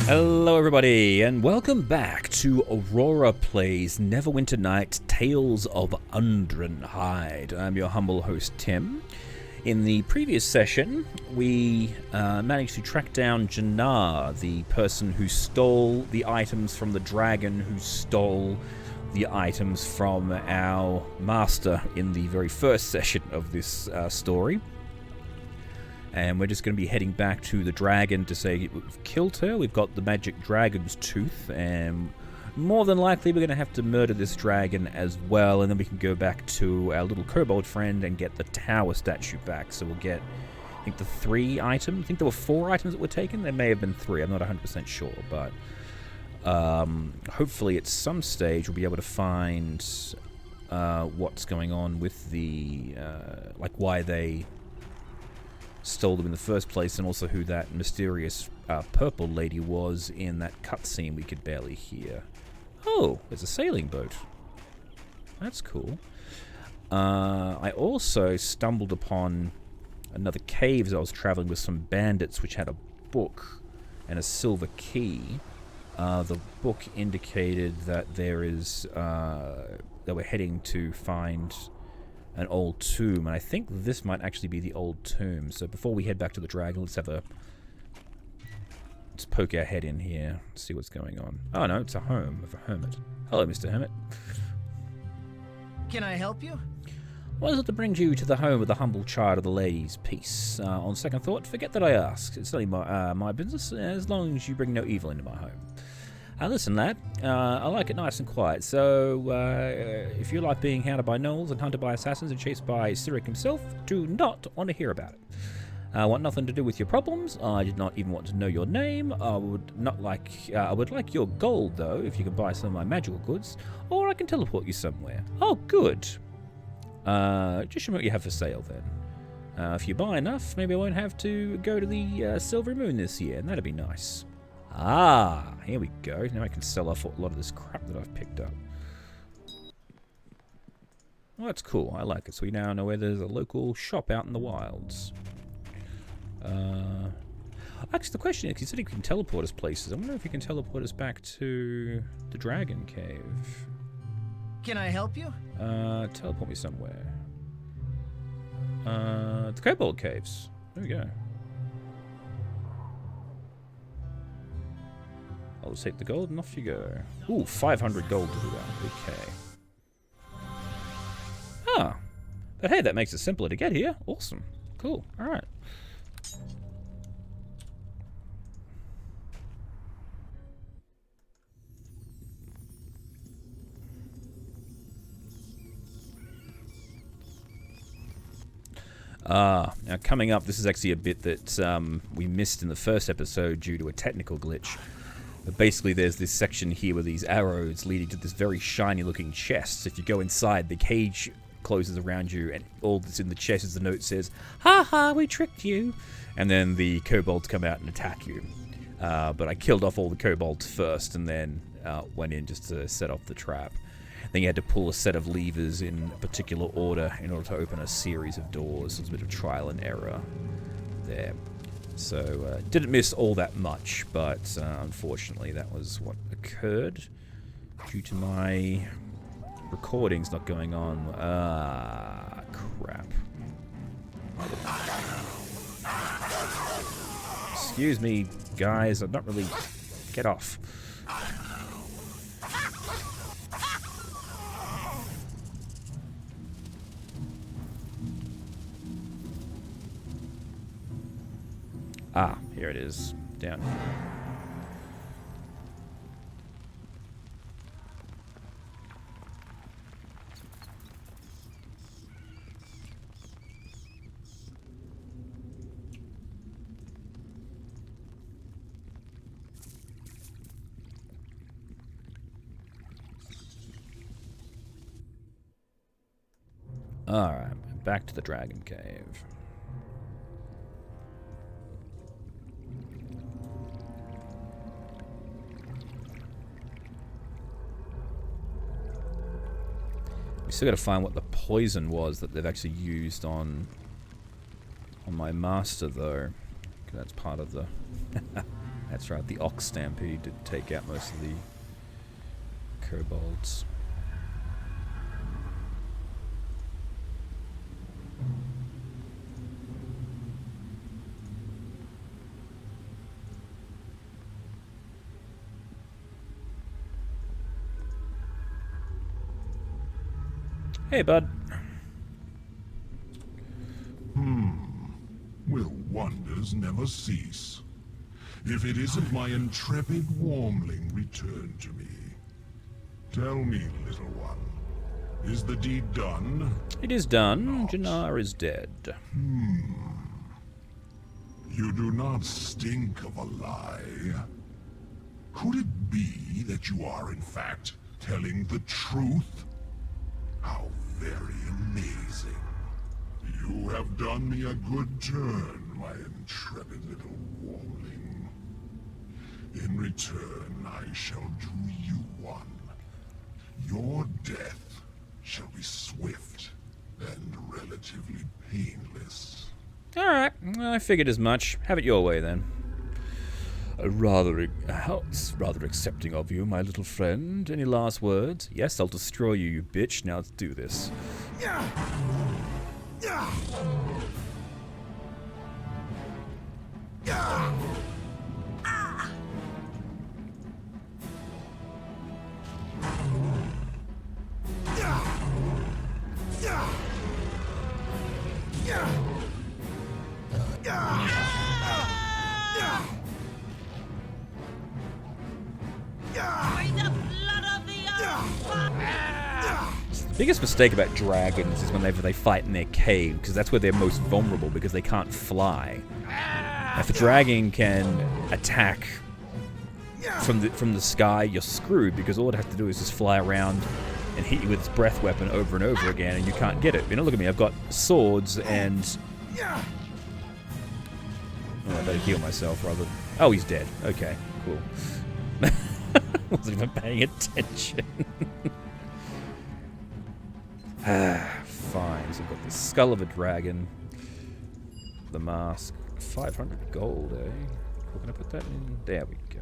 Hello everybody, and welcome back to Aurora Plays Neverwinter Night Tales of Undrentide. I'm your humble host, Tim. In the previous session, we managed to track down Jannar, the person who stole the items from the dragon, who stole the items from our master in the very first session of this story. And we're just going to be heading back to the dragon to say we've killed her. We've got the magic dragon's tooth, and more than likely we're going to have to murder this dragon as well, and then we can go back to our little kobold friend and get the tower statue back. So we'll get, I think, the 3 items. I think there were 4 items that were taken. There may have been 3. I'm not 100% sure, but hopefully at some stage we'll be able to find what's going on with the, like why they stole them in the first place, and also who that mysterious purple lady was in that cutscene we could barely hear. Oh, there's a sailing boat. That's cool. I also stumbled upon another cave as I was traveling with some bandits which had a book and a silver key. The book indicated that there is that we're heading to find an old tomb, and I think this might actually be the old tomb. So before we head back to the dragon, let's poke our head in here, see what's going on. Oh no, it's a home of a hermit. Hello, Mr. Hermit. Can I help you? What is it that brings you to the home of the humble child of the lady's peace? On second thought, forget that I asked. It's only my business, as long as you bring no evil into my home. Listen, lad, I like it nice and quiet, so if you like being hounded by gnolls and hunted by assassins and chased by Cyric himself, do not want to hear about it. I want nothing to do with your problems. I did not even want to know your name. I would like your gold, though, if you can buy some of my magical goods, or I can teleport you somewhere. Oh, good. Just show me what you have for sale, then. If you buy enough, maybe I won't have to go to the Silver Moon this year, and that'd be nice. Ah, here we go. Now I can sell off a lot of this crap that I've picked up. Well, that's cool. I like it. So we now know where there's a local shop out in the wilds. Actually, the question is, he said he can teleport us places. I wonder if he can teleport us back to the Dragon Cave. Can I help you? Teleport me somewhere. The Kobold Caves. There we go. I'll just take the gold and off you go. Ooh, 500 gold to do that. Okay. Ah. But hey, that makes it simpler to get here. Awesome. Cool. Alright. Now coming up, this is actually a bit that we missed in the first episode due to a technical glitch. But basically there's this section here with these arrows leading to this very shiny looking chest. If you go inside, the cage closes around you, and all that's in the chest is the note says, "Ha ha, we tricked you." And then the kobolds come out and attack you. But I killed off all the kobolds first, and then went in just to set off the trap. Then you had to pull a set of levers in a particular order in order to open a series of doors. So it was a bit of trial and error there. So, didn't miss all that much, but unfortunately that was what occurred due to my recordings not going on. Ah, crap. Excuse me, guys, I'm not really... Get off. Ah, here it is. Down here. Alright, back to the Dragon Cave. We still gotta find what the poison was that they've actually used on my master, though. 'Cause that's part of the That's right, the Ox Stampede did take out most of the kobolds. Hey, bud. Will wonders never cease? If it isn't my intrepid wormling returned to me. Tell me, little one, is the deed done? It is done. Not. Jannar is dead. You do not stink of a lie. Could it be that you are, in fact, telling the truth? How very amazing. You have done me a good turn, my intrepid little wormling. In return, I shall do you one. Your death shall be swift and relatively painless. Alright, I figured as much. Have it your way, then. Rather accepting of you, my little friend. Any last words? Yes, I'll destroy you, you bitch. Now let's do this. The biggest mistake about dragons is whenever they fight in their cave, because that's where they're most vulnerable, because they can't fly. If a dragon can attack from the sky, you're screwed, because all it has to do is just fly around and hit you with its breath weapon over and over again, and you can't get it. You know, look at me, I've got swords and... Oh, I better heal myself rather... Oh, he's dead. Okay, cool. Wasn't even paying attention. Fine, so I've got the skull of a dragon, the mask, 500 gold, eh? Where can I put that in? There we go.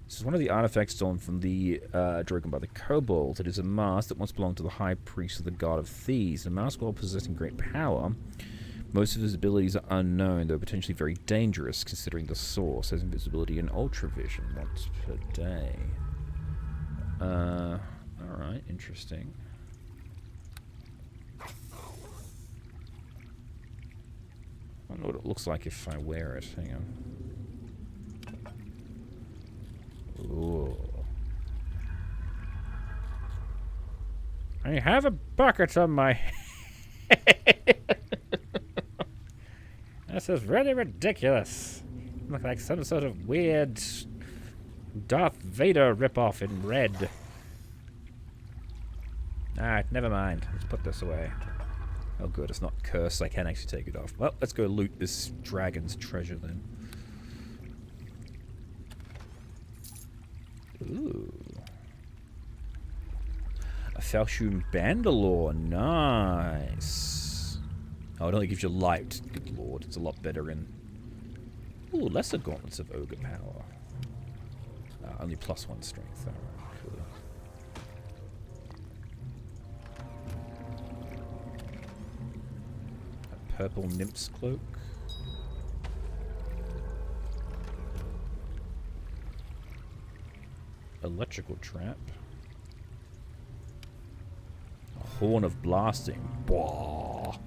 This is one of the artifacts stolen from the Drogon by the kobolds. It is a mask that once belonged to the high priest of the god of thieves. The mask, while possessing great power, most of his abilities are unknown, though potentially very dangerous, considering the source has invisibility and ultravision once per day. Alright, interesting. I wonder what it looks like if I wear it. Hang on. Ooh. I have a bucket on my head. This is really ridiculous. I look like some sort of weird Darth Vader ripoff in red. Alright, never mind. Let's put this away. Oh good, it's not cursed. I can actually take it off. Well, let's go loot this dragon's treasure then. Ooh. A Falchion Bandalore. Nice. Oh, it only gives you light. Good lord, it's a lot better in... Ooh, lesser gauntlets of ogre power. Only +1 strength. Alright, cool. A purple nymph's cloak. Electrical trap. A horn of blasting. Bwah.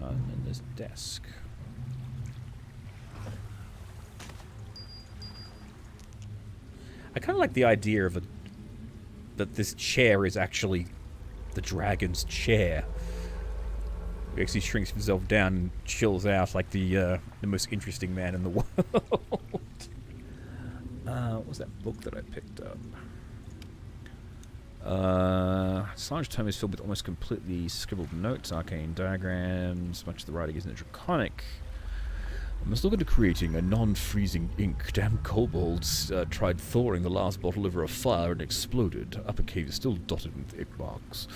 And then there's desk. I kind of like the idea of that this chair is actually the dragon's chair. He actually shrinks himself down and chills out like the most interesting man in the world. What was that book that I picked up? Slange tome is filled with almost completely scribbled notes, arcane diagrams. Much of the writing isn't draconic. I must look into creating a non-freezing ink. Damn kobolds tried thawing the last bottle over a fire and exploded. Upper cave is still dotted with ink marks.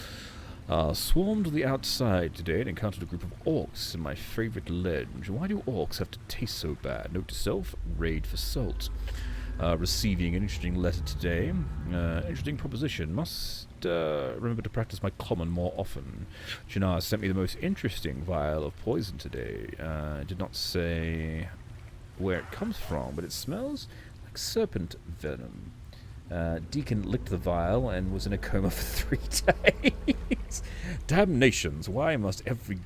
Swarmed the outside today and encountered a group of orcs in my favorite ledge. Why do orcs have to taste so bad? Note to self, raid for salt. Receiving an interesting letter today. Interesting proposition. Must remember to practice my common more often. Jannar sent me the most interesting vial of poison today. Did not say where it comes from, but it smells like serpent venom. Deacon licked the vial and was in a coma for 3 days. Damnations! Why must every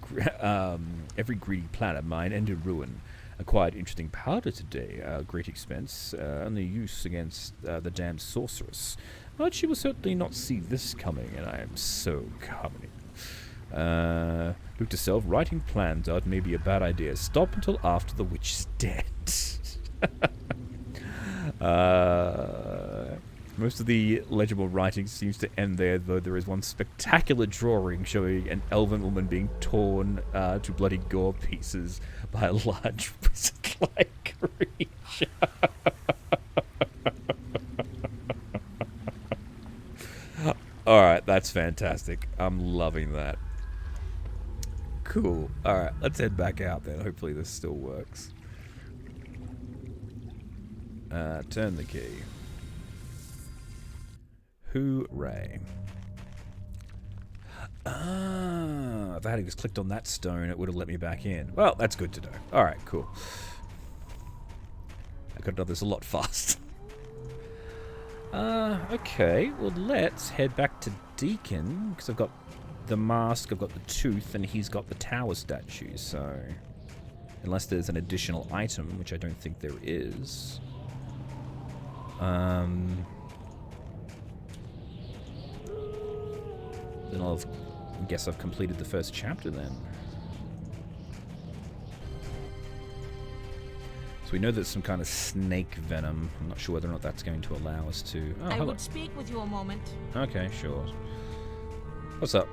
greedy plan of mine end in ruin? Acquired interesting powder today. Great expense. Only use against the damned sorceress. But she will certainly not see this coming, and I am so coming. Look to self. Writing plans out may be a bad idea. Stop until after the witch is dead. Most of the legible writing seems to end there, though there is one spectacular drawing showing an elven woman being torn to bloody gore pieces by a large wizard-like creature. Alright, that's fantastic. I'm loving that. Cool. Alright, let's head back out then. Hopefully this still works. Turn the key. Hooray. If I had just clicked on that stone, it would have let me back in. Well, that's good to know. Alright, cool. I could have done this a lot faster. Okay. Well, let's head back to Deacon, because I've got the mask, I've got the tooth, and he's got the tower statue, so... Unless there's an additional item, which I don't think there is. Then I guess I've completed the first chapter then. So we know there's some kind of snake venom. I'm not sure whether or not that's going to allow us to... Oh, I would speak with you a moment. Okay, sure. What's up?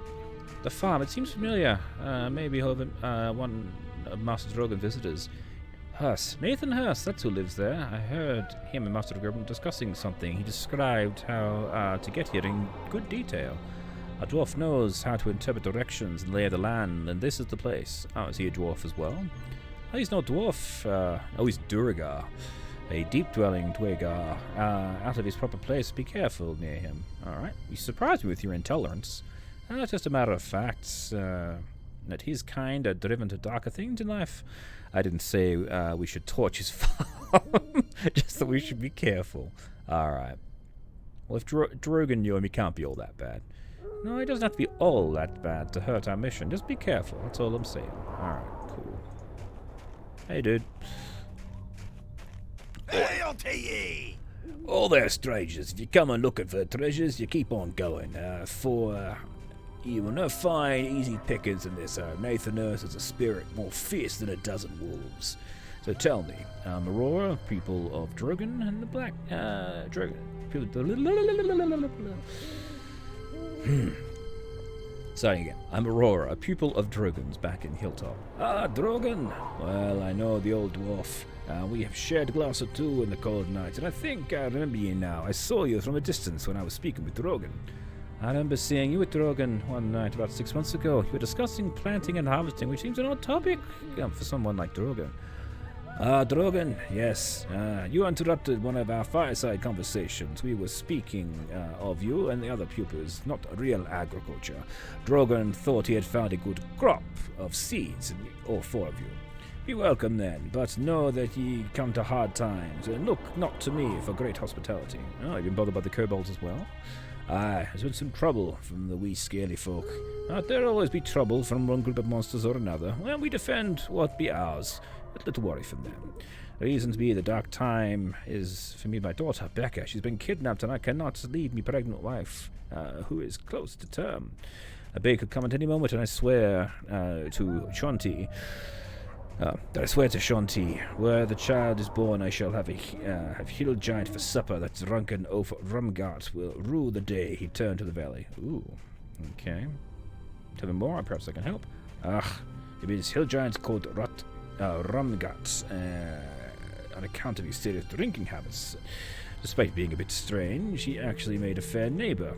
The farm, it seems familiar. Maybe one of Master Drogon's visitors. Hurst. Nathan Hurst, that's who lives there. I heard him and Master Drogon discussing something. He described how to get here in good detail. A dwarf knows how to interpret directions and lay of the land, and this is the place. Oh, is he a dwarf as well? Oh, he's no dwarf. He's Duragar. A deep-dwelling Dwagar. Out of his proper place. Be careful near him. Alright. You surprised me with your intolerance. Just a matter of fact. That his kind are driven to darker things in life. I didn't say we should torch his farm. Just that we should be careful. Alright. Well, if Drogon knew him, he can't be all that bad. No, he doesn't have to be all that bad to hurt our mission. Just be careful. That's all I'm saying. Alright, cool. Hey, dude. Hail to ye! All there, strangers. If you come on looking for treasures, you keep on going. You will not find easy pickings in this. Nathan Hurst is a spirit more fierce than a dozen wolves. So tell me, Aurora, people of Drogon, and the Black... Drogon... Starting again. I'm Aurora, a pupil of Drogon's back in Hilltop. Ah, Drogon! Well, I know the old dwarf. We have shared a glass or two in the cold night, and I think I remember you now. I saw you from a distance when I was speaking with Drogon. I remember seeing you with Drogon one night about 6 months ago. You were discussing planting and harvesting, which seems an odd topic for someone like Drogon. Drogon, yes. You interrupted one of our fireside conversations. We were speaking of you and the other pupils, not real agriculture. Drogon thought he had found a good crop of seeds in all 4 of you. Be welcome then, but know that ye come to hard times, and look not to me for great hospitality. Oh, you've been bothered by the kobolds as well? Aye, there's been some trouble from the wee scaly folk. There'll always be trouble from one group of monsters or another. Well, we defend what be ours. But little worry from them. Reasons be the dark time is for me my daughter, Becca. She's been kidnapped and I cannot leave me pregnant wife, who is close to term. A baby could come at any moment, and I swear to Shanti, where the child is born, I shall have Hill Giant for supper. That drunken oaf Rumgart will rule the day he turned to the valley. Ooh, okay. Tell me more, perhaps I can help. It means Hill Giants called Rumgart. on account of his serious drinking habits. Despite being a bit strange, he actually made a fair neighbor,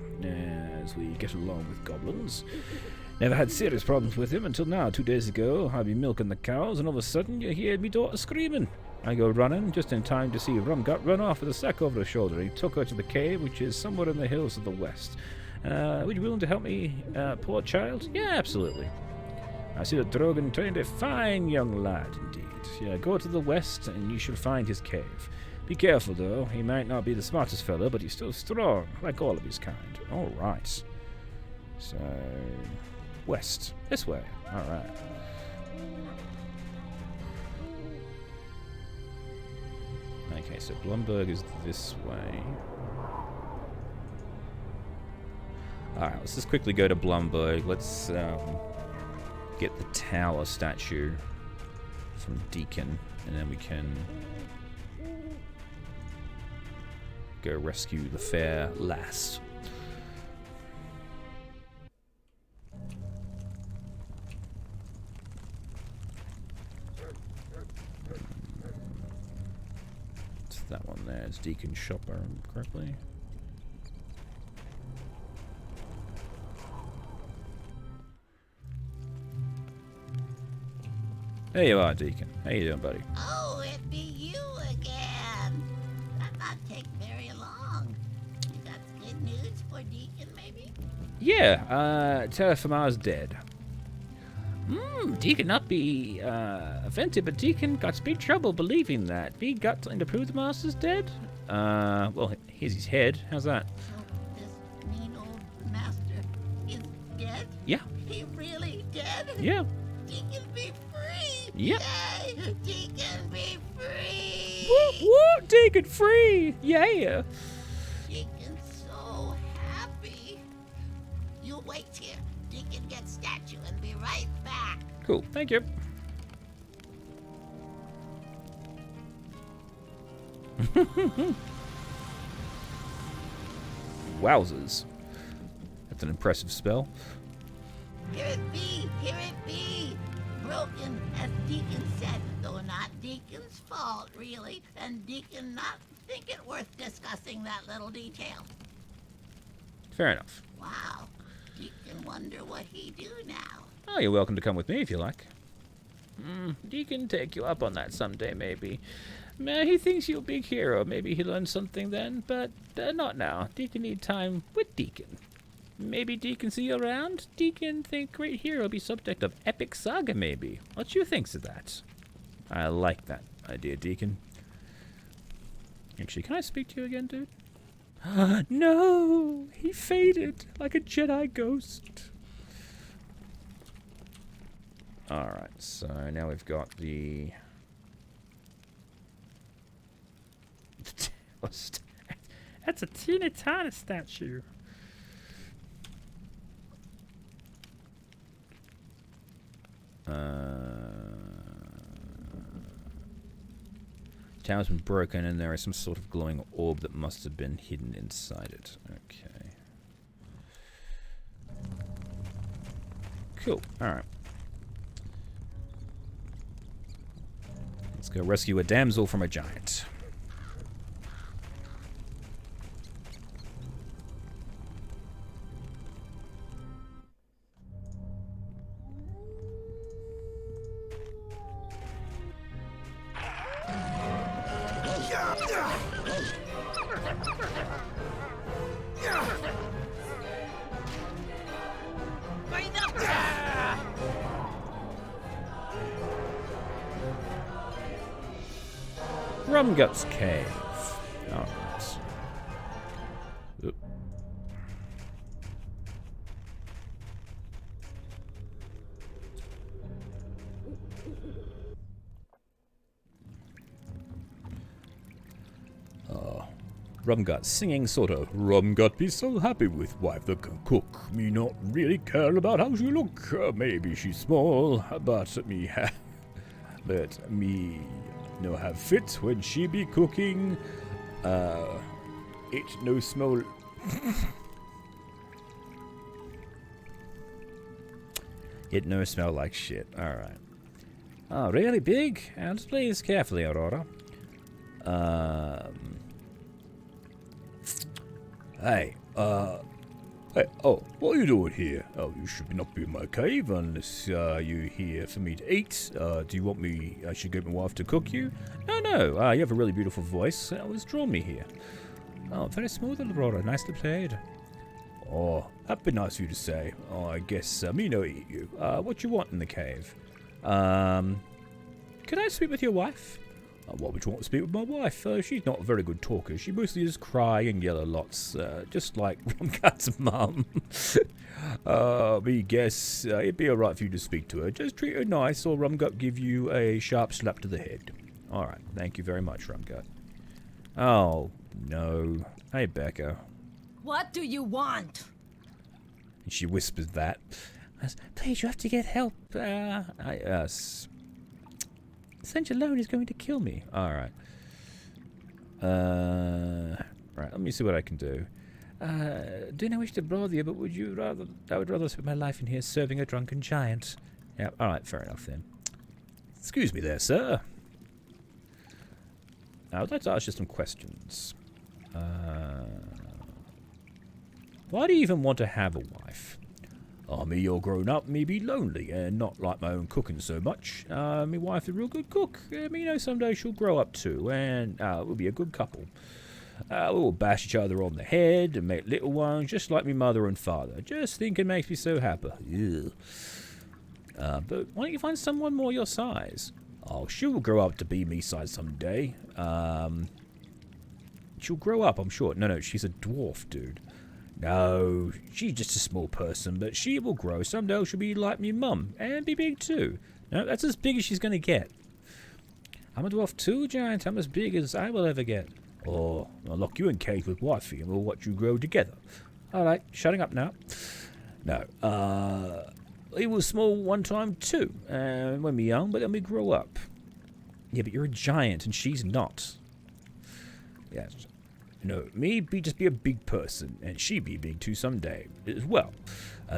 as we get along with goblins. Never had serious problems with him until now. 2 days ago, I'd be milking the cows, and all of a sudden you hear me daughter screaming. I go running, just in time to see Rumgut run off with a sack over her shoulder. He took her to the cave, which is somewhere in the hills of the west. Would you be willing to help me, poor child? Yeah, absolutely. I see that Drogon trained a fine young lad, indeed. Yeah, go to the west, and you shall find his cave. Be careful, though. He might not be the smartest fellow, but he's still strong, like all of his kind. All right. So, west. This way. All right. Okay, so Blumberg is this way. Alright, let's just quickly go to Blumberg. Let's get the tower statue from Deacon, and then we can go rescue the fair lass. It's that one there. It's Deacon Shopper, correctly. There you are, Deacon. How you doing, buddy? Oh, it be you again. That not take very long. You got good news for Deacon, maybe? Yeah, Terraformar's dead. Deacon not be offended, but Deacon got big trouble believing that. He got to prove the master's dead? Well, here's his head. How's that? So this mean old master is dead? Yeah. He really dead? Yeah. Deacon be free! Yep. Yay! Deacon be free! Woo, woo, Deacon free! Yeah. Deacon's so happy. You wait here. Deacon gets statue and be right back. Cool, thank you. Wowzers. That's an impressive spell. Here it be, here it be. Broken, as Deacon said, though not Deacon's fault, really, and Deacon not think it worth discussing that little detail. Fair enough. Wow, Deacon wonder what he do now. Oh, you're welcome to come with me if you like. Deacon take you up on that someday, maybe. He thinks you're a big hero. Maybe he learns something then, but not now. Deacon need time with Deacon. Maybe Deacon see you around? Deacon think great hero be subject of epic saga, maybe. What you thinks of that? I like that idea, Deacon. Actually, can I speak to you again, dude? No! He faded like a Jedi ghost. Alright, so now we've got the... That's a teeny tiny statue. Tower's been broken and there is some sort of glowing orb that must have been hidden inside it. Okay. Cool. Alright. Let's go rescue a damsel from a giant. Rumgut's cave. Alright. Oop. Rumgut singing sort of. Rumgut be so happy with wife that can cook. Me not really care about how she look. Maybe she's small, but me but me no have fit when she be cooking. It no smell. It no smell like shit. Alright. Oh, really big? Just please carefully, Aurora. Hey, hey, oh, what are you doing here? Oh, you should not be in my cave unless you're here for me to eat. Do you want me, I should get my wife to cook you? No, you have a really beautiful voice. It was drawn me here. Oh, very smooth, Aurora. Nicely played. Oh, that'd be nice of you to say. Oh, I guess me no eat you. What you want in the cave? Could I speak with your wife? What would you want to speak with my wife? She's not a very good talker. She mostly just cry and yell lots, just like Rumgut's mum. Me guess it'd be alright for you to speak to her. Just treat her nice, or Rumgut give you a sharp slap to the head. Alright, thank you very much, Rumgut. Oh, no. Hey, Becca. What do you want? And she whispers that. Please, you have to get help. Sent alone is going to kill me. Alright. Right, let me see what I can do. Do not wish to bother you, but I would rather spend my life in here serving a drunken giant. Yeah, alright, fair enough then. Excuse me there, sir. I would like to ask you some questions. Why do you even want to have a wife? Me, you're grown up, me be lonely, and not like my own cooking so much. Me wife's a real good cook. Me know someday she'll grow up too, and we'll be a good couple. We'll bash each other on the head and make little ones, just like me mother and father. Just think it makes me so happy. But why don't you find someone more your size? Oh, she'll grow up to be me size someday. She'll grow up, I'm sure. No, she's a dwarf, dude. No, she's just a small person, but she will grow. Someday she'll be like me mum, and be big too. No, that's as big as she's gonna get. I'm a dwarf too, giant. I'm as big as I will ever get. Or I'll lock you in cage with wifey, and we'll watch you grow together. Alright, shutting up now. No, he was small one time too, when we're young, but then we grow up. Yeah, but you're a giant, and she's not. Yes. No, me just be a big person, and she be big too someday as well.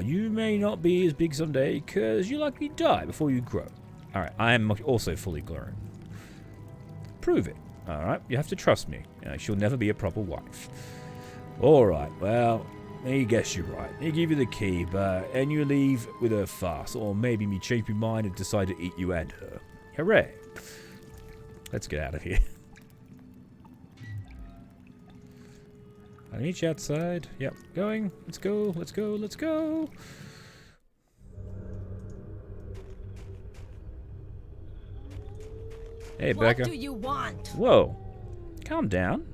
You may not be as big someday, because you likely die before you grow. Alright, I am also fully grown. Prove it. Alright, you have to trust me. She'll never be a proper wife. Alright, well, I guess you're right. I give you the key, and you leave with her fast, or maybe me change my mind and decide to eat you and her. Hooray. Let's get out of here. I'll meet you outside. Yep, going. Let's go, let's go, let's go. Hey, Becca. What do you want? Whoa. Calm down.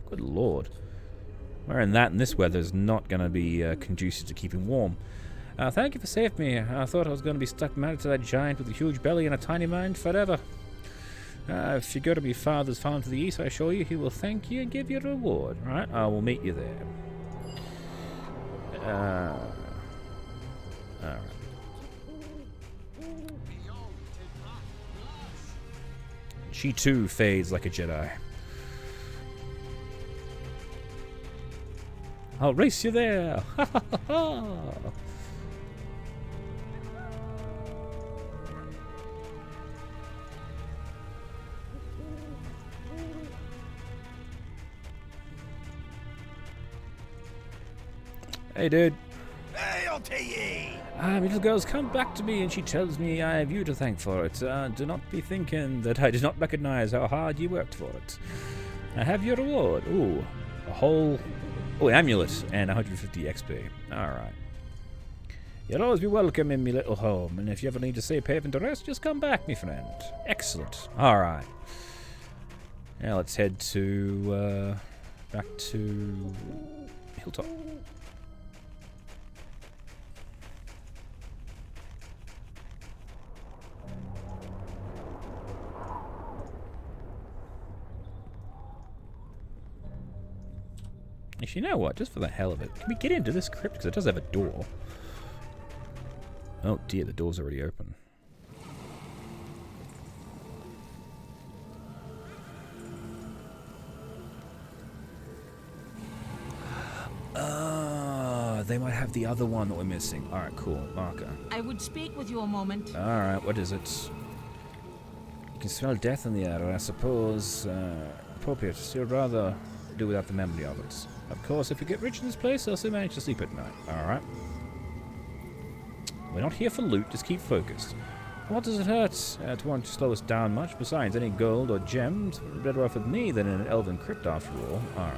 Good lord. Wearing that in this weather is not going to be conducive to keeping warm. Thank you for saving me. I thought I was going to be stuck married to that giant with a huge belly and a tiny mind forever. If you go to my father's farm to the east, I assure you he will thank you and give you a reward. Alright, I will meet you there. Alright. She too fades like a Jedi. I'll race you there! Ha ha ha ha! Hey, dude. Hail to ye! My little girl's come back to me, and she tells me I have you to thank for it. Do not be thinking that I did not recognize how hard you worked for it. I have your reward. Ooh, a whole amulet and 150 XP. Alright. You'll always be welcome in me little home, and if you ever need to stay haven to rest, just come back, me friend. Excellent. Alright. Now let's head to, back to Hilltop. Actually, you know what? Just for the hell of it, can we get into this crypt? Because it does have a door. Oh dear, the door's already open. They might have the other one that we're missing. Alright, cool. Marker. I would speak with you a moment. Alright, what is it? You can smell death in the air, I suppose. appropriate. Still rather do without the memory of it. Of course, if we get rich in this place, I'll still manage to sleep at night. Alright. We're not here for loot, just keep focused. What does it hurt? It won't slow us down much. Besides, any gold or gems are better off with me than in an elven crypt after all. Alright.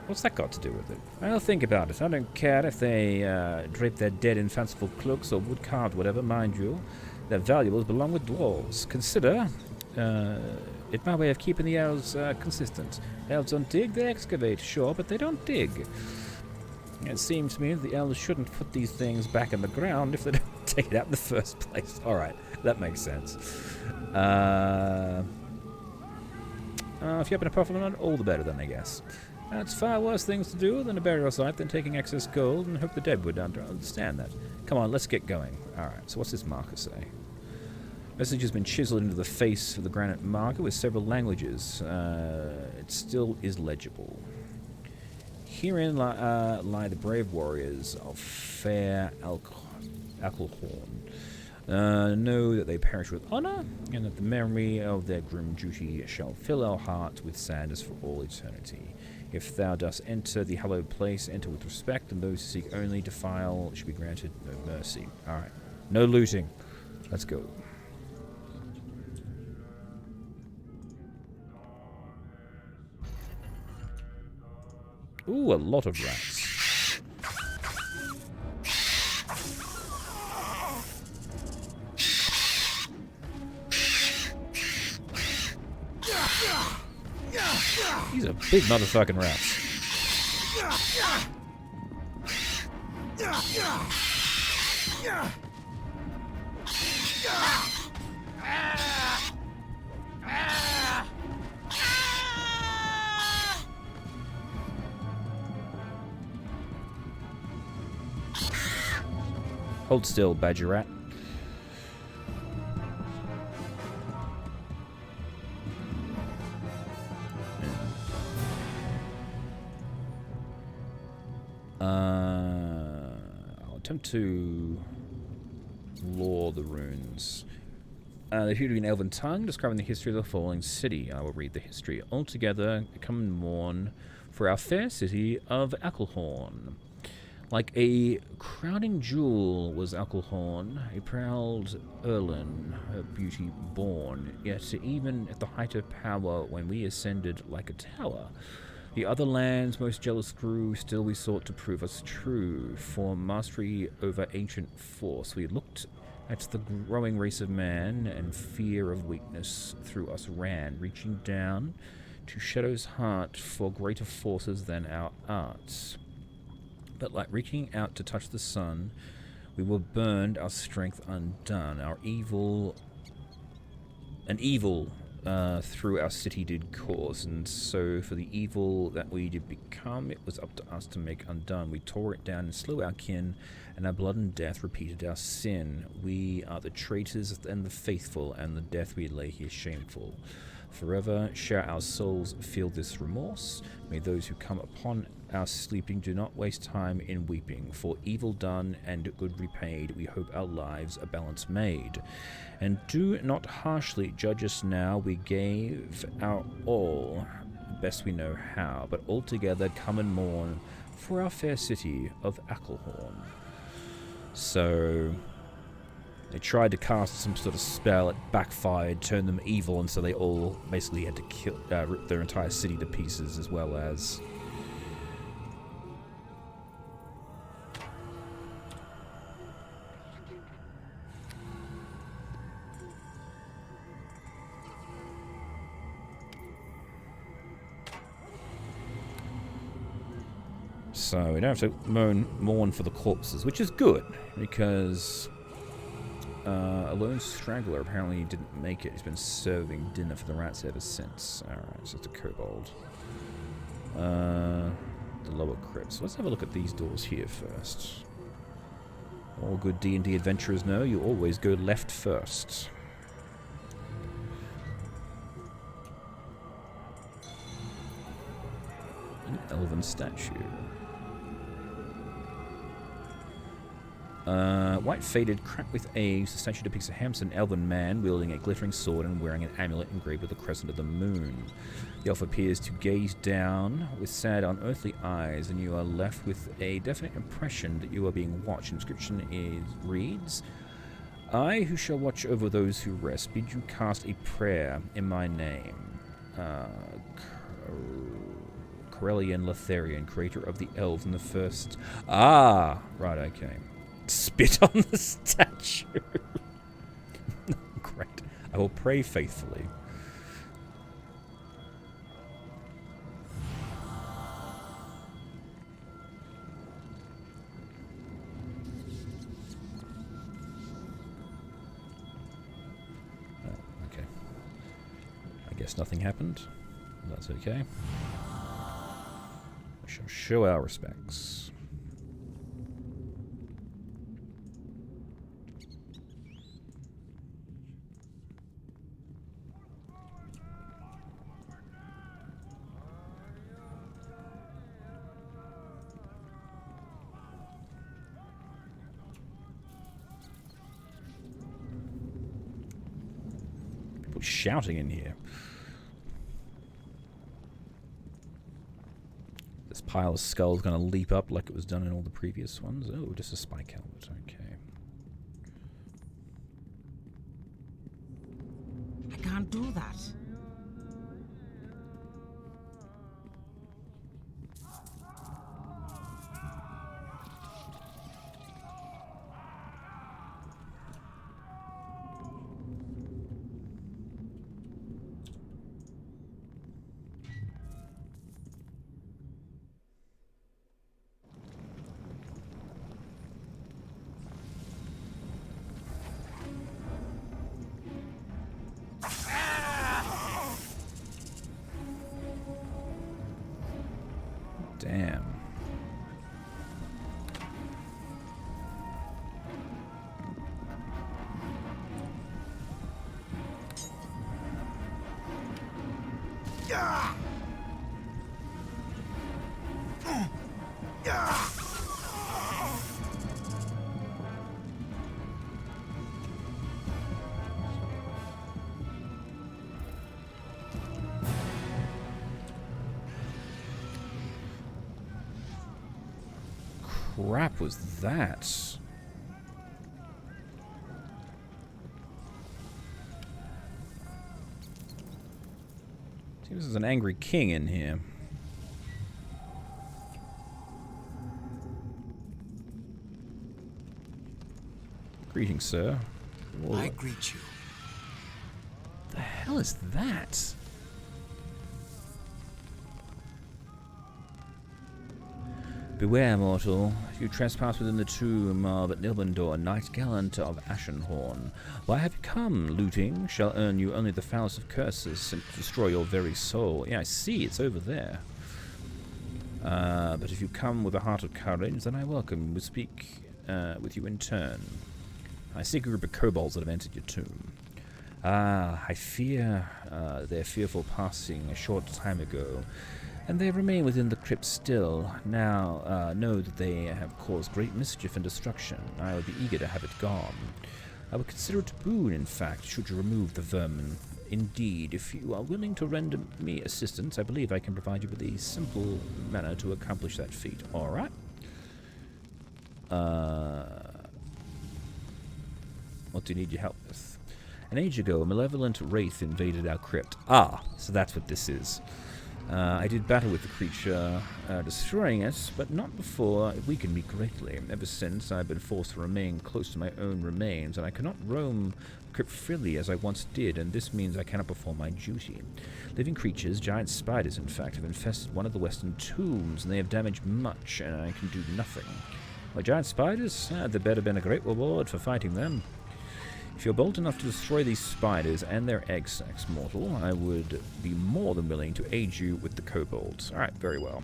What's that got to do with it? I'll think about it. I don't care if they drape their dead in fanciful cloaks or wood-carved whatever, mind you. Their valuables belong with dwarves. Consider it my way of keeping the elves consistent. Elves don't dig, they excavate, sure, but they don't dig. It seems to me that the elves shouldn't put these things back in the ground if they don't take it out in the first place. Alright, that makes sense. If you happen to profit on it, all the better then, I guess. That's far worse things to do than a burial site than taking excess gold and hope the dead would understand that. Come on, let's get going. Alright, so what's this marker say? Message has been chiseled into the face of the granite marker with several languages. It still is legible. Herein lie the brave warriors of fair Acklehorn. Know that they perish with honor, and that the memory of their grim duty shall fill our hearts with sadness for all eternity. If thou dost enter the hallowed place, enter with respect, and those who seek only defile should be granted no mercy. Alright. No looting. Let's go. Ooh, a lot of rats. These are big motherfucking rats. Hold still, badger rat. I'll attempt to lore the runes. They appear to be in Elven tongue, describing the history of the falling city. I will read the history. Altogether, come and mourn for our fair city of Acklehorn. Like a crowning jewel was Acklehorn, a proud Erlin, her beauty born. Yet even at the height of power, when we ascended like a tower, the other lands most jealous grew, still we sought to prove us true. For mastery over ancient force, we looked at the growing race of man, and fear of weakness through us ran, reaching down to Shadow's heart for greater forces than our arts. But like reaching out to touch the sun, we were burned, our strength undone, our evil through our city did cause, and so for the evil that we did become, it was up to us to make undone. We tore it down and slew our kin, and our blood and death repeated our sin. We are the traitors and the faithful, and the death we lay here shameful. Forever shall our souls feel this remorse. May those who come upon our sleeping do not waste time in weeping. For evil done and good repaid, we hope our lives a balance made. And do not harshly judge us now. We gave our all, best we know how. But altogether come and mourn for our fair city of Acklehorn. So they tried to cast some sort of spell, it backfired, turned them evil, and so they all basically had to kill, rip their entire city to pieces, as well as so we don't have to mourn for the corpses, which is good, because a lone straggler apparently didn't make it. He's been serving dinner for the rats ever since. Alright, so it's a kobold. The lower crypts. Let's have a look at these doors here first. All good D&D adventurers know you always go left first. An elven statue. White faded, cracked with age, the statue depicts a handsome elven man wielding a glittering sword and wearing an amulet engraved with the crescent of the moon. The elf appears to gaze down with sad, unearthly eyes, and you are left with a definite impression that you are being watched. The inscription reads, I, who shall watch over those who rest, bid you cast a prayer in my name. Corellian Lotharian, creator of the elves and the first... Ah! Right, okay. Spit on the statue. Great. I will pray faithfully. Okay. I guess nothing happened. That's okay. We shall show our respects. People shouting in here. This pile of skulls going to leap up like it was done in all the previous ones. Oh, just a spike helmet. Okay. I can't do that. Damn. Crap was that? See, this is an angry king in here. Greetings, sir. Whoa. I greet you. The hell is that? Beware, mortal. If you trespass within the tomb of Nilbandor, knight gallant of Ashenhorn, why have you come? Looting shall earn you only the foulest of curses and destroy your very soul. Yeah, I see, it's over there. But if you come with a heart of courage, then I welcome you. We'll speak with you in turn. I see a group of kobolds that have entered your tomb. I fear their fearful passing a short time ago, and they remain within the crypt still. Now, know that they have caused great mischief and destruction. I would be eager to have it gone. I would consider it a boon, in fact, should you remove the vermin. Indeed, if you are willing to render me assistance, I believe I can provide you with a simple manner to accomplish that feat. Alright. What do you need your help with? An age ago, a malevolent wraith invaded our crypt. Ah, so that's what this is. I did battle with the creature, destroying it, but not before it weakened me greatly. Ever since, I've been forced to remain close to my own remains, and I cannot roam the crypt freely as I once did, and this means I cannot perform my duty. Living creatures, giant spiders in fact, have infested one of the western tombs, and they have damaged much, and I can do nothing. Well, giant spiders? There better been a great reward for fighting them. If you're bold enough to destroy these spiders and their egg sacs, mortal, I would be more than willing to aid you with the kobolds. Alright, very well.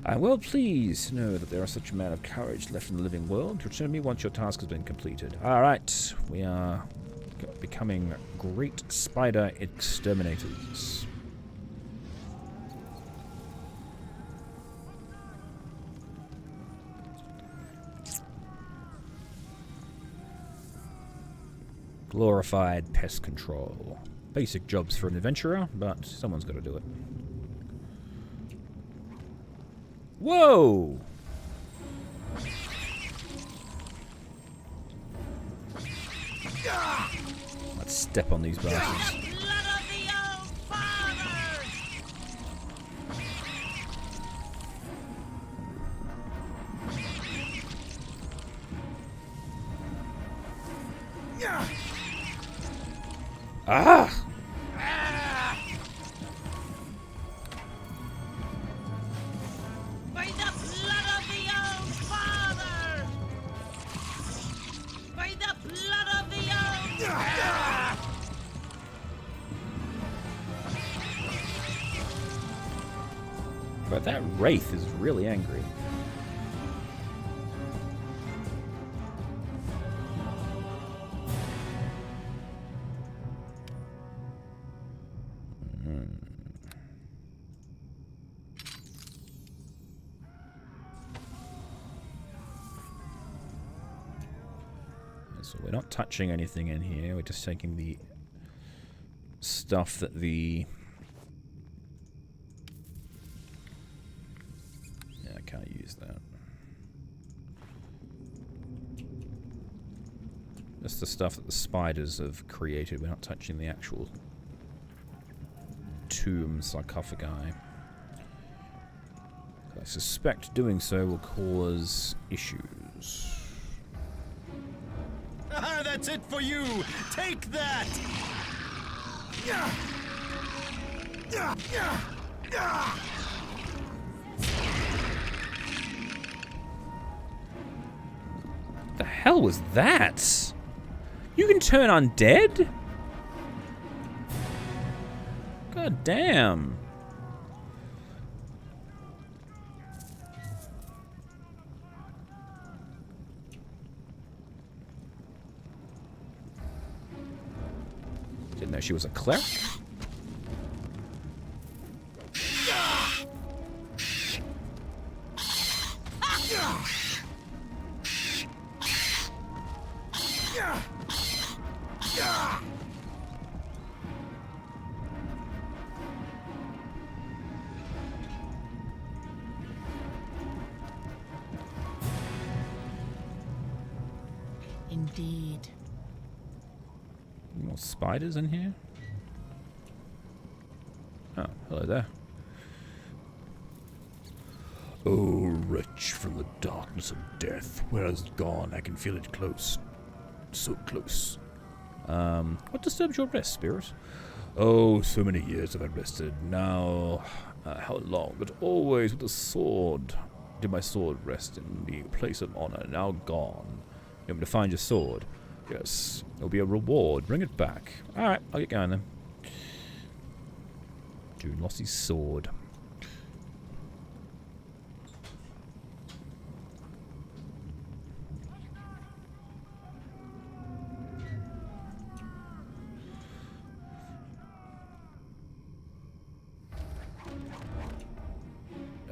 I'm well pleased to know that there are such a man of courage left in the living world. Return me once your task has been completed. Alright, we are becoming great spider exterminators. Glorified pest control. Basic jobs for an adventurer, but someone's got to do it. Whoa! Let's step on these bastards. Ah! By the blood of the old father! By the blood of the old... But that wraith is really angry. So we're not touching anything in here, we're just taking the stuff that the... Yeah, I can't use that. Just the stuff that the spiders have created, we're not touching the actual tomb sarcophagi. I suspect doing so will cause issues. Ah, that's it for you! Take that! The hell was that? You can turn undead? God damn. Didn't know she was a cleric. Indeed. More spiders in here? Oh, hello there. Oh, wretch from the darkness of death, where has it gone? I can feel it close. So close. What disturbs your rest, spirit? Oh, so many years have I rested. Now, how long? But always with a sword. Did my sword rest in the place of honor? Now gone. You want me to find your sword? Yes. It'll be a reward. Bring it back. Alright, I'll get going then. Dude lost his sword.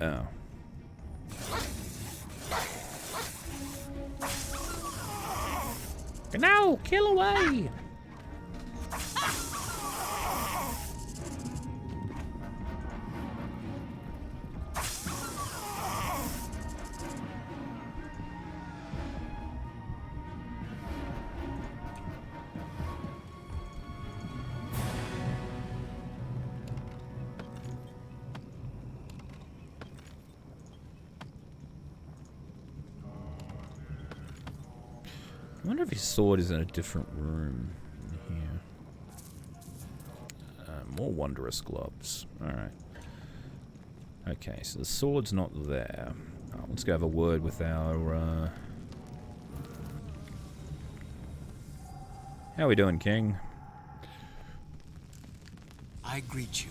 Oh. No! Kill away! I wonder if his sword is in a different room in here. More wondrous gloves. Alright. Okay, so the sword's not there. Let's go have a word with our... How we doing, King? I greet you.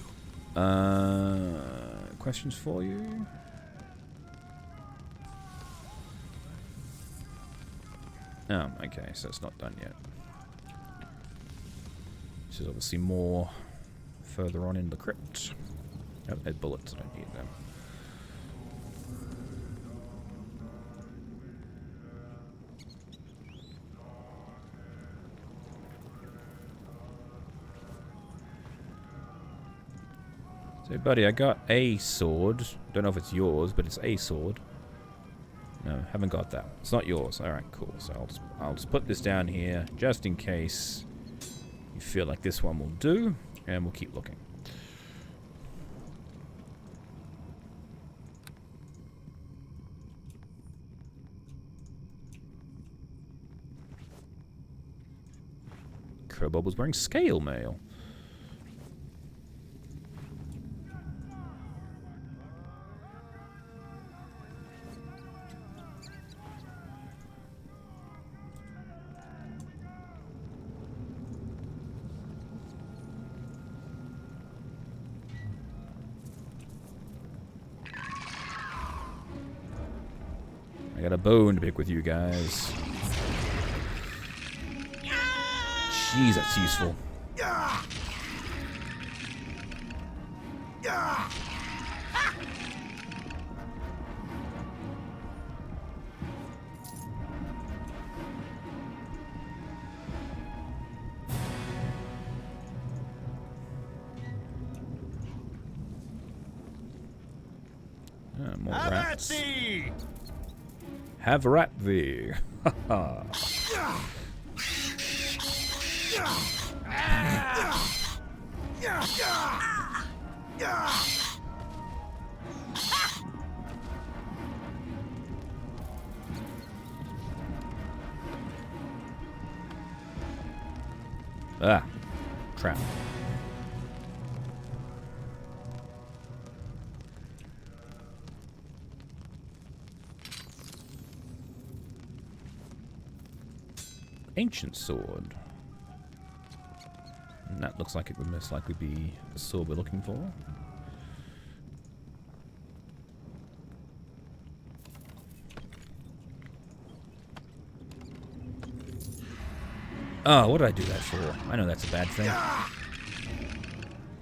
Questions for you? Oh, okay, so it's not done yet. This is obviously more further on in the crypt. Oh, there's bullets, I don't need them. So, buddy, I got a sword. Don't know if it's yours, but it's a sword. No, haven't got that. It's not yours. Alright, cool. So I'll just put this down here, just in case you feel like this one will do, and we'll keep looking. Kobold was wearing scale mail. I got a bone to pick with you guys. Jeez, that's useful. More rats. Have rat thee. Ah, trap. Ancient sword. And that looks like it would most likely be the sword we're looking for. Oh, what did I do that for? I know that's a bad thing.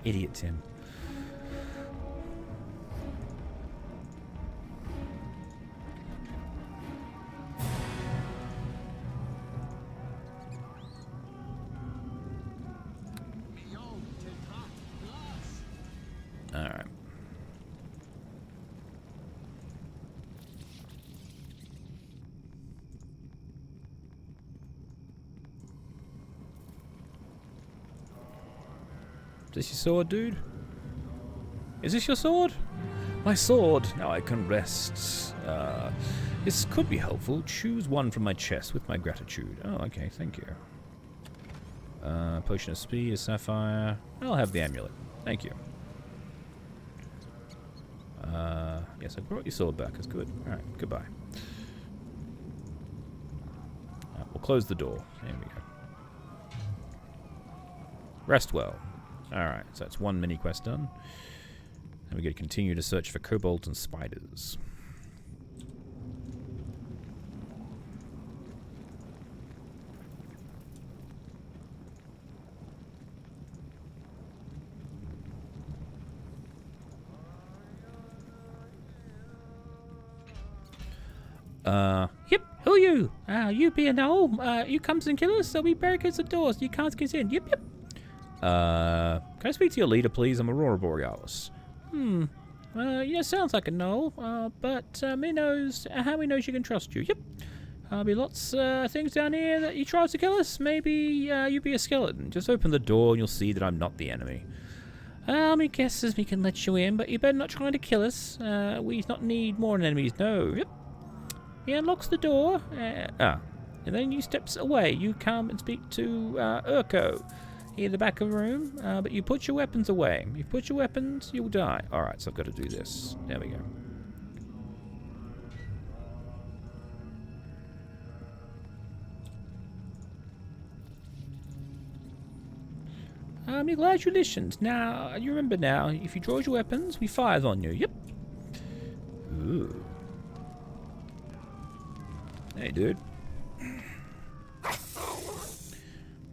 Idiot Tim. Alright. Is this your sword, dude? Is this your sword? My sword! Now I can rest. This could be helpful. Choose one from my chest with my gratitude. Oh, okay, thank you. Potion of speed, a sapphire. I'll have the amulet. Thank you. Yes, I brought your sword back. That's good. Alright, goodbye. We'll close the door. There we go. Rest well. Alright, so that's one mini quest done. And we get to continue to search for kobolds and spiders. Yep, who are you? You being old, you comes and kill us, so we barricade the doors, you can't get in. Yep. Can I speak to your leader, please? I'm Aurora Borealis. Yeah, sounds like a no, but how many knows you can trust you? Yep. There'll be lots things down here that you try to kill us. Maybe you be a skeleton. Just open the door and you'll see that I'm not the enemy. Me guesses we can let you in, but you better not try to kill us. We not need more enemies, no. Yep. He unlocks the door, and then you steps away. You come and speak to Urko in the back of the room, but you put your weapons away. If you put your weapons, you'll die. Alright, so I've got to do this. There we go. I'm glad you listened. Now, you remember now, if you draw your weapons, we fires on you. Yep. Ooh. Hey, dude.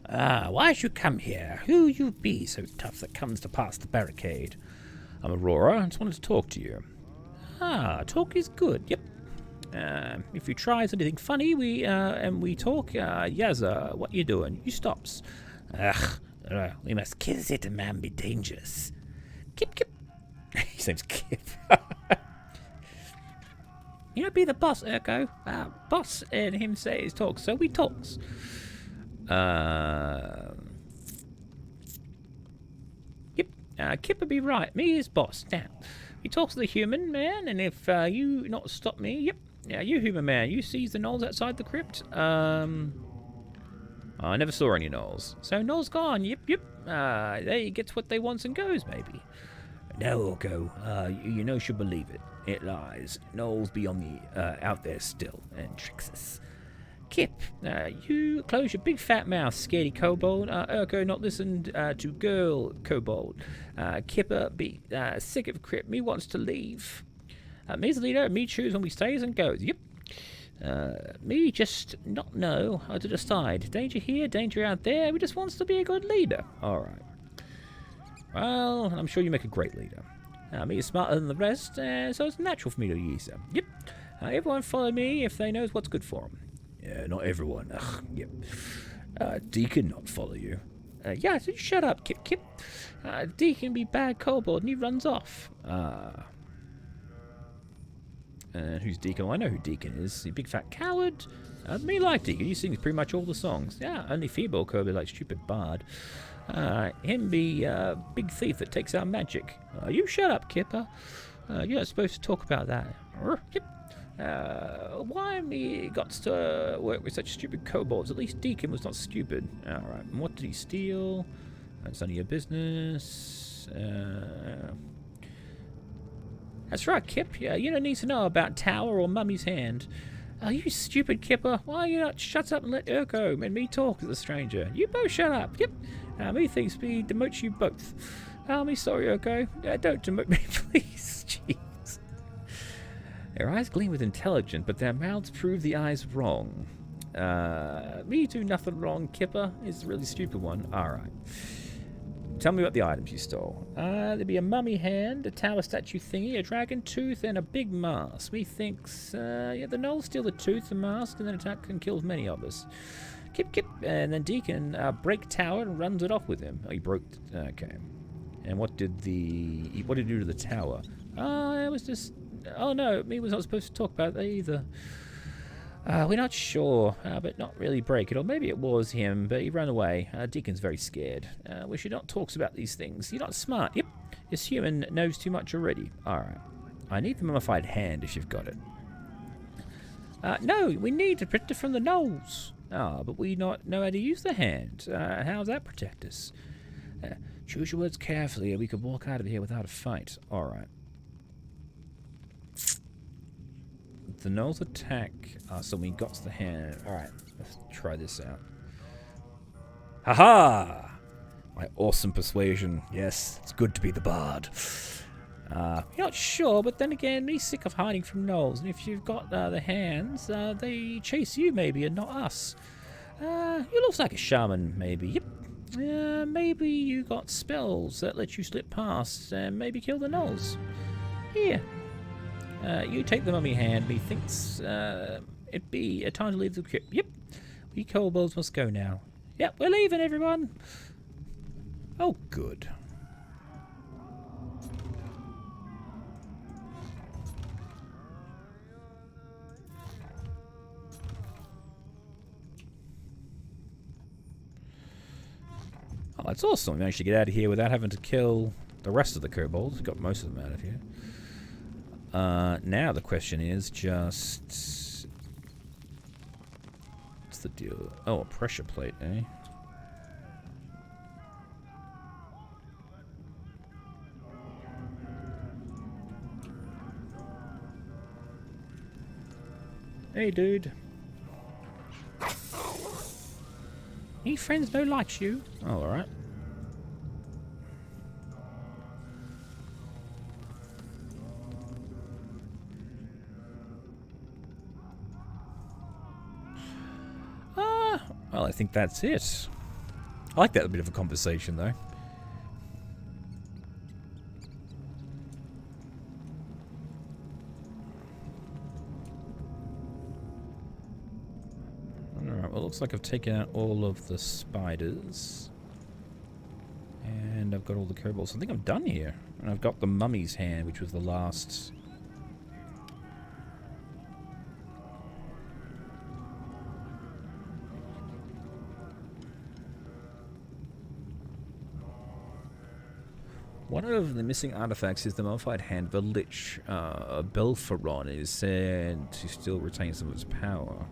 Why'd you come here? Who you be so tough that comes to pass the barricade? I'm Aurora. I just wanted to talk to you. Talk is good. Yep. If you tries anything funny, we talk. Yazza, what you doing? You stops. We must kill it. The man be dangerous. Kip. His name's Kip. You be the boss, Urko. Boss and him say his talks, so we talks. Yep. Kip would be right. Me is boss. Now, he talks to the human man, and if you not stop me, yep. Yeah, you human man, you sees the gnolls outside the crypt. I never saw any gnolls. So gnolls gone. Yep. They gets what they wants and goes, maybe. No, Urko. You know she'll believe it. It lies. Gnolls be on the out there still and tricks us. Kip, you close your big fat mouth, scaredy kobold. Urko not listened to girl kobold. Kipper be sick of crypt. Me wants to leave. Me's the leader. Me choose when we stays and goes. Yep. Me just not know how to decide. Danger here, danger out there. We just wants to be a good leader. All right. Well, I'm sure you make a great leader. Me is smarter than the rest, so it's natural for me to use them. Yep. Everyone follow me if they knows what's good for them. Yeah, not everyone. Ugh, yep. Deacon not follow you. Yeah, so shut up, Kip. Deacon be bad kobold and he runs off. And who's Deacon? Well, I know who Deacon is. He's a big fat coward. Me like Deacon. He sings pretty much all the songs. Yeah, only feeble kobold like stupid bard. Him be big thief that takes out magic. You shut up, Kipper. You're not supposed to talk about that. Yep. Why me got to work with such stupid kobolds? At least Deacon was not stupid. Alright, and what did he steal? That's none of your business. That's right, Kip. Yeah, you don't need to know about Tower or Mummy's Hand. You stupid Kipper. Why you not shut up and let Urko and me talk as a stranger? You both shut up. Yep. Me thinks me demote you both. Me sorry, Urko. Don't demote me, please. Jeez. Their eyes gleam with intelligence, but their mouths prove the eyes wrong. Me do nothing wrong, Kipper. Is a really stupid one. Alright. Tell me about the items you stole. There'd be a mummy hand, a tower statue thingy, a dragon tooth, and a big mask. Me thinks, yeah, the gnolls steal the tooth, the mask, and then attack and kills many of us. Kip, and then Deacon break tower and runs it off with him. Oh, he broke. Okay. And what did he do to the tower? It was just. Oh no, me was not supposed to talk about that either. We're not sure, but not really break it. Or maybe it was him, but he ran away. Deacon's very scared. We should not talk about these things. You're not smart. Yep. This human knows too much already. Alright. I need the mummified hand if you've got it. No, we need to protect it from the gnolls. But we not know how to use the hand. How does that protect us? Choose your words carefully, or we could walk out of here without a fight. Alright. The gnolls attack us and we got the hand. Alright, let's try this out. Haha! My awesome persuasion. Yes, it's good to be the bard. You're not sure, but then again, he's sick of hiding from gnolls. And if you've got the hands, they chase you maybe and not us. You looks like a shaman, maybe. Yep. Maybe you got spells that let you slip past and maybe kill the gnolls. Here. You take the mummy hand. Methinks it'd be a time to leave the crypt. Yep. We kobolds must go now. Yep, we're leaving, everyone. Oh, good. Oh, that's awesome. We managed to get out of here without having to kill the rest of the kobolds. We got most of them out of here. Now the question is just... What's the deal? Oh, a pressure plate, eh? Hey, dude. Any friends no likes you? Oh, alright. Well, I think that's it. I like that bit of a conversation, though. Alright, well, it looks like I've taken out all of the spiders. And I've got all the kobolds. I think I'm done here. And I've got the mummy's hand, which was the last... One of the missing artifacts is the mummified hand of a lich. Belferon is said to still retain some of its power.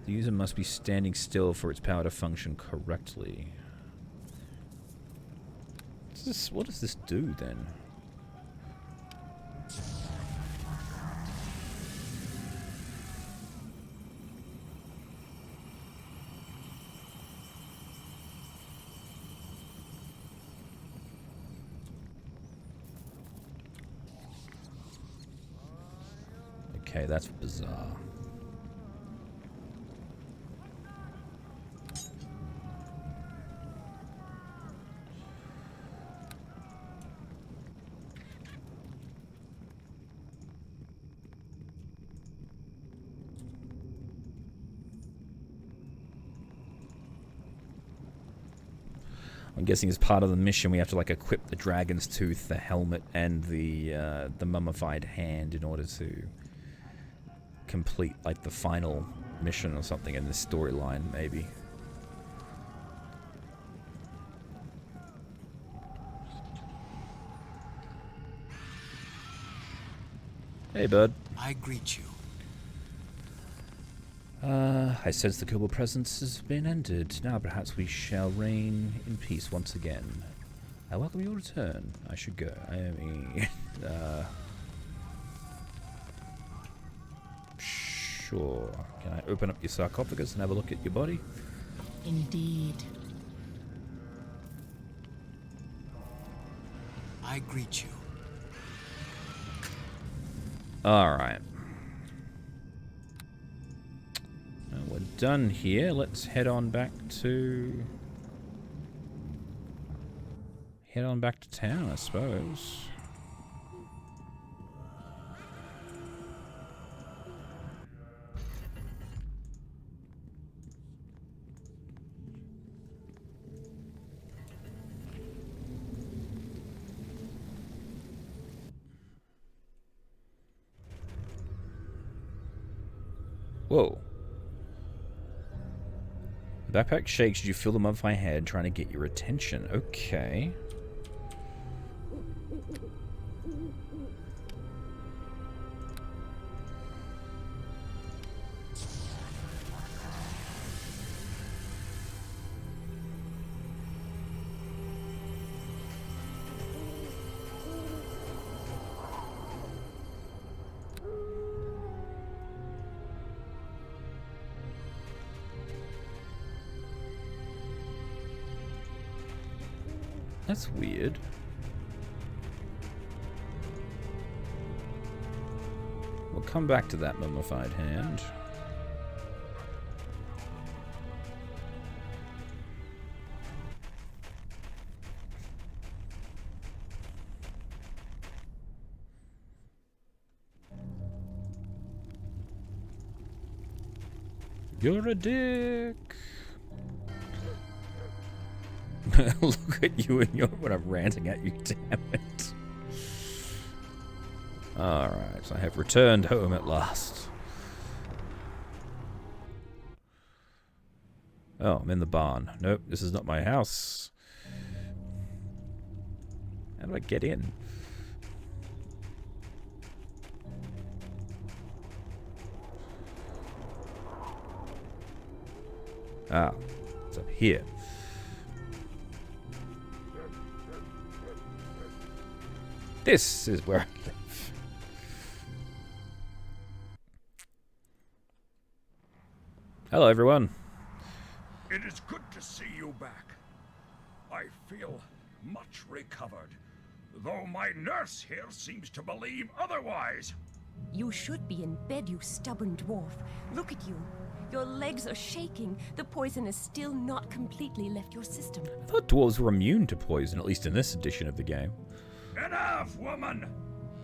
The user must be standing still for its power to function correctly. What does this do, then? Okay, that's bizarre. I'm guessing as part of the mission we have to like equip the dragon's tooth, the helmet, and the mummified hand in order to complete like the final mission or something in this storyline, maybe. Hey, bud. I greet you. I sense the kobold presence has been ended. Now perhaps we shall reign in peace once again. I welcome your return. I should go. I mean, sure. Can I open up your sarcophagus and have a look at your body? Indeed. I greet you. Alright. Well, we're done here. Let's head on back to... town, I suppose. Whoa. The backpack shakes. You feel the mummified head trying to get your attention. Okay. That's weird. We'll come back to that mummified hand. You're a dick. Look at you and when I'm ranting at you, damn it. Alright, so I have returned home at last. Oh, I'm in the barn. Nope, this is not my house. How do I get in? Ah, it's up here. This is where I live. Hello, everyone. It is good to see you back. I feel much recovered, though my nurse here seems to believe otherwise. You should be in bed, you stubborn dwarf. Look at you. Your legs are shaking. The poison has still not completely left your system. I thought dwarves were immune to poison, at least in this edition of the game. Enough, woman!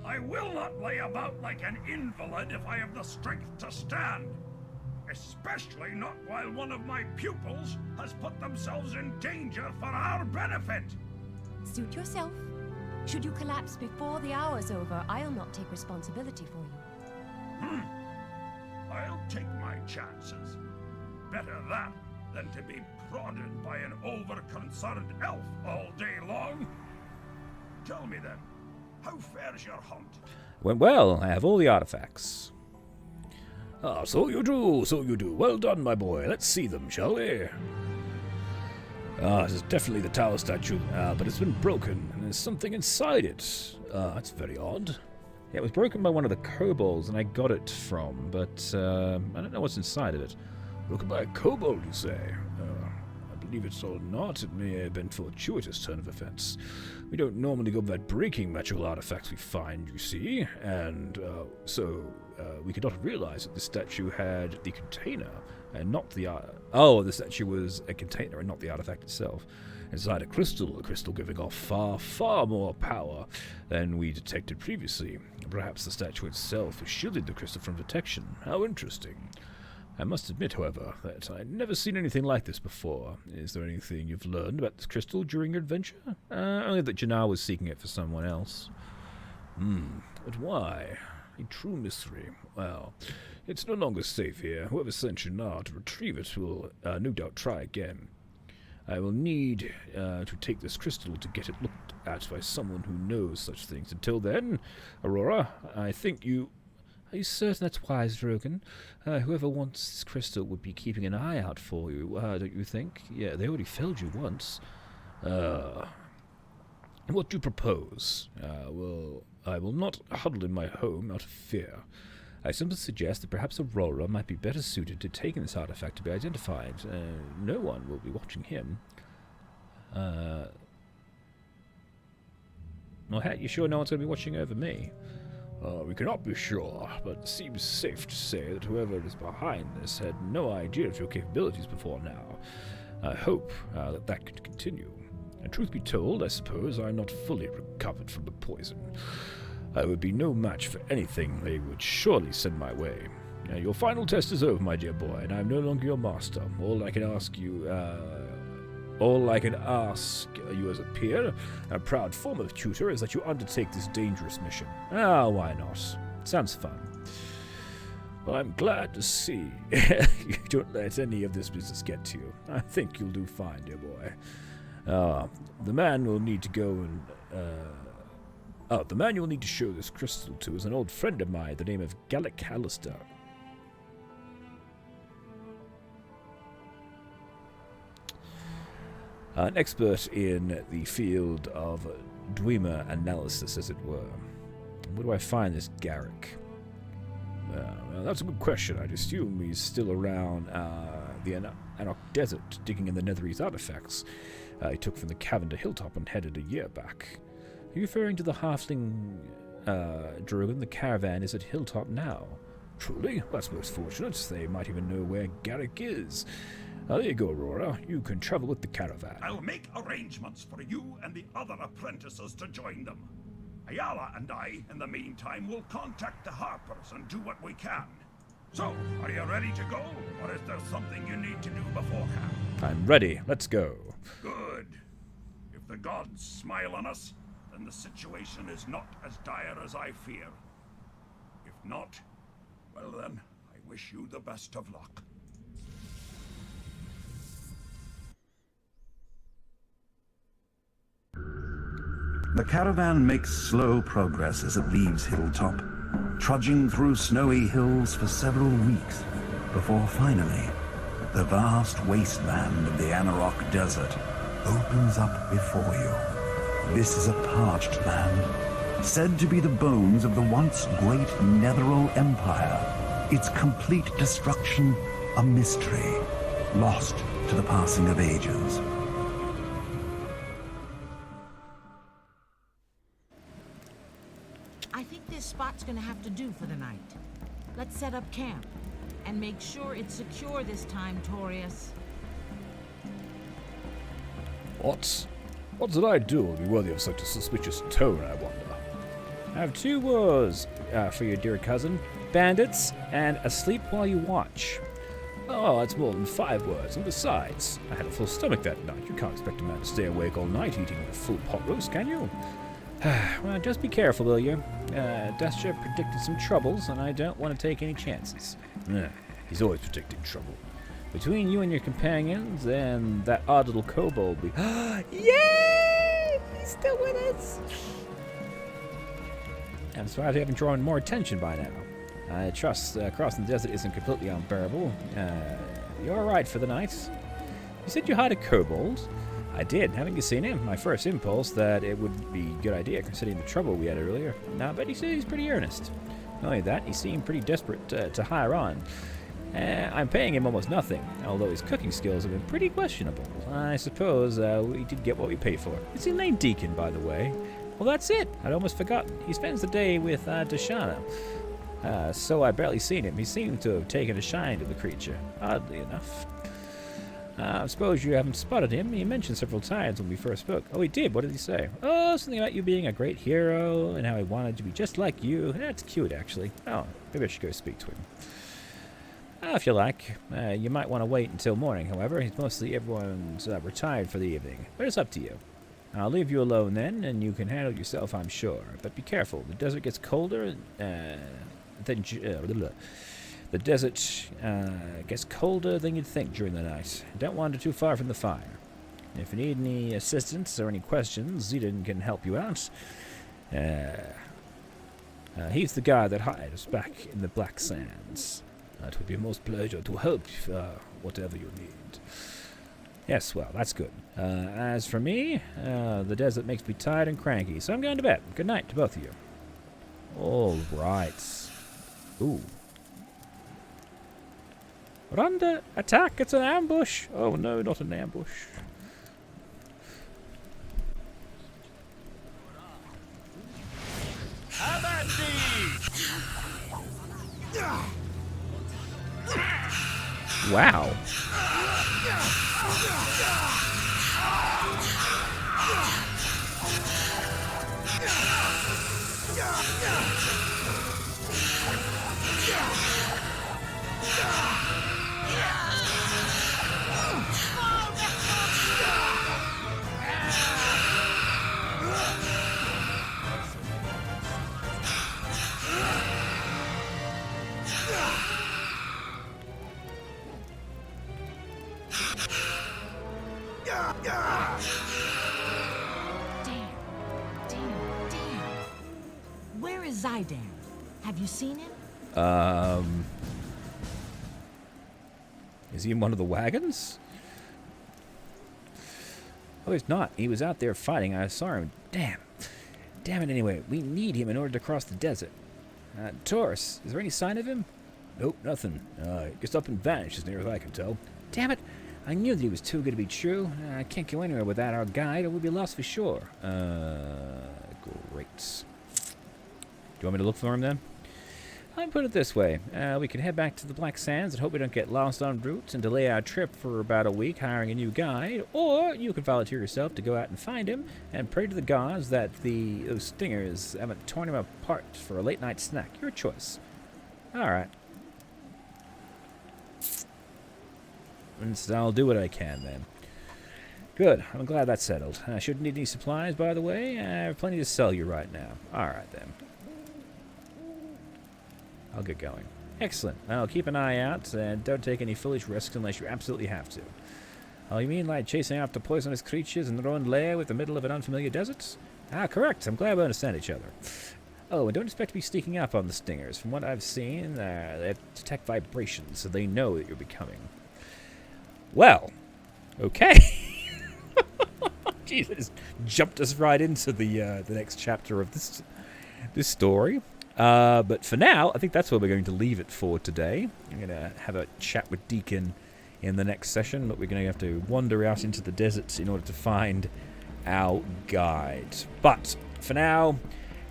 I will not lay about like an invalid if I have the strength to stand. Especially not while one of my pupils has put themselves in danger for our benefit. Suit yourself. Should you collapse before the hour's over, I'll not take responsibility for you. I'll take my chances. Better that than to be prodded by an over-concerned elf all day long. Tell me then, how fares your hunt? Went well. I have all the artifacts. Ah, so you do, so you do. Well done, my boy. Let's see them, shall we? Ah, this is definitely the tower statue, but it's been broken, and there's something inside it. That's very odd. Yeah, it was broken by one of the kobolds, and I got it from, but I don't know what's inside of it. Broken by a kobold, you say? I believe it's all not. It may have been fortuitous turn of events. We don't normally go by breaking magical artifacts we find, you see, and so we could not realize that the statue had the container and not the the statue was a container and not the artifact itself. Inside a crystal giving off far, far more power than we detected previously. Perhaps the statue itself is shielding the crystal from detection. How interesting. I must admit, however, that I'd never seen anything like this before. Is there anything you've learned about this crystal during your adventure? Only that Jannar was seeking it for someone else. But why? A true mystery. Well, it's no longer safe here. Whoever sent Jannar to retrieve it will no doubt try again. I will need to take this crystal to get it looked at by someone who knows such things. Until then, Aurora, I think you... Are you certain that's wise, Drogon? Whoever wants this crystal would be keeping an eye out for you, don't you think? Yeah, they already failed you once. And what do you propose? Well, I will not huddle in my home out of fear. I simply suggest that perhaps Aurora might be better suited to taking this artifact to be identified. No one will be watching him. Well, you sure no one's going to be watching over me? We cannot be sure, but it seems safe to say that whoever is behind this had no idea of your capabilities before now. I hope that could continue. And truth be told, I suppose I'm not fully recovered from the poison. I would be no match for anything they would surely send my way. Your final test is over, my dear boy, and I am no longer your master. All I can ask you as a peer, a proud former tutor, is that you undertake this dangerous mission. Why not? Sounds fun. Well, I'm glad to see you don't let any of this business get to you. I think you'll do fine, dear boy. The man you'll need to show this crystal to is an old friend of mine, the name of Gallic Hallister. An expert in the field of Dwemer analysis, as it were. Where do I find this Garrick? Well, that's a good question. I'd assume he's still around the Anarch Desert, digging in the Netherese artifacts he took from the cavern to Hilltop and headed a year back. Are you referring to the halfling Drogon? The caravan is at Hilltop now. Truly? That's most fortunate. They might even know where Garrick is. There you go, Aurora. You can travel with the caravan. I'll make arrangements for you and the other apprentices to join them. Ayala and I, in the meantime, will contact the Harpers and do what we can. So, are you ready to go, or is there something you need to do beforehand? I'm ready. Let's go. Good. If the gods smile on us, then the situation is not as dire as I fear. If not, well then, I wish you the best of luck. The caravan makes slow progress as it leaves Hilltop, trudging through snowy hills for several weeks, before finally, the vast wasteland of the Anarok Desert opens up before you. This is a parched land, said to be the bones of the once great Netheril Empire, its complete destruction a mystery, lost to the passing of ages. I think this spot's gonna have to do for the night. Let's set up camp. And make sure it's secure this time, Torius. What? What did I do to be worthy of such a suspicious tone, I wonder? I have 2 words for you, dear cousin. Bandits and asleep while you watch. Oh, that's more than 5 words. And besides, I had a full stomach that night. You can't expect a man to stay awake all night eating a full pot roast, can you? Well, just be careful, will you? Dustcher predicted some troubles, and I don't want to take any chances. He's always predicting trouble. Between you and your companions and that odd little kobold we... Yay! He's still with us! I'm surprised you haven't drawn more attention by now. I trust crossing the desert isn't completely unbearable. You're alright for the night. You said you hired a kobold? I did. Haven't you seen him? My first impulse that it would be a good idea considering the trouble we had earlier. But he said he's pretty earnest. Not only that, he seemed pretty desperate to hire on. I'm paying him almost nothing, although his cooking skills have been pretty questionable. I suppose we did get what we paid for. Is he named Deacon, by the way? Well, that's it. I'd almost forgotten. He spends the day with Dashana. So I barely seen him. He seemed to have taken a shine to the creature, oddly enough. I suppose you haven't spotted him. He mentioned several times when we first spoke. Oh, he did? What did he say? Oh, something about you being a great hero and how he wanted to be just like you. That's cute, actually. Oh, maybe I should go speak to him. If you like. You might want to wait until morning, however. Everyone's retired for the evening. But it's up to you. I'll leave you alone then, and you can handle yourself, I'm sure. But be careful. The desert gets colder, the desert gets colder than you'd think during the night. Don't wander too far from the fire. If you need any assistance or any questions, Zidane can help you out. He's the guy that hired us back in the Black Sands. It would be a most pleasure to help whatever you need. Yes, well, that's good. As for me, the desert makes me tired and cranky, so I'm going to bed. Good night to both of you. All right. Ooh. We're under attack. It's an ambush. Oh, no, not an ambush. Wow. Damn. Where is Zidane? Have you seen him? Is he in one of the wagons? Oh, he's not. He was out there fighting. I saw him. Damn it anyway. We need him in order to cross the desert. Taurus, is there any sign of him? Nope, nothing. Just up and vanished as near as I can tell. Damn it. I knew that he was too good to be true. I can't go anywhere without our guide, or we'll be lost for sure. Great. Do you want me to look for him then? I'll put it this way. We can head back to the Black Sands and hope we don't get lost en route and delay our trip for about a week hiring a new guide, or you can volunteer yourself to go out and find him and pray to the gods that those stingers haven't torn him apart for a late night snack. Your choice. Alright. And so I'll do what I can then. Good. I'm glad that's settled. I shouldn't need any supplies, by the way. I have plenty to sell you right now. Alright then. I'll get going. Excellent. Now keep an eye out and don't take any foolish risks unless you absolutely have to. Oh, you mean like chasing after poisonous creatures in their own lair with the middle of an unfamiliar desert? Correct. I'm glad we understand each other. Oh, and don't expect to be sneaking up on the stingers. From what I've seen, they detect vibrations, so they know that you're becoming. Well, okay. Jeez, it just jumped us right into the next chapter of this story. But for now, I think that's where we're going to leave it for today. I'm going to have a chat with Deacon in the next session, but we're going to have to wander out into the deserts in order to find our guide. But for now,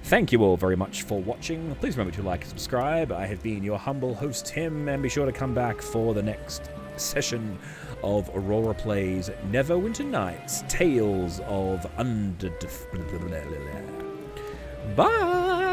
thank you all very much for watching. Please remember to like and subscribe. I have been your humble host, Tim, and be sure to come back for the next session of Aurora Plays Neverwinter Nights, Tales of Undrentide. Bye!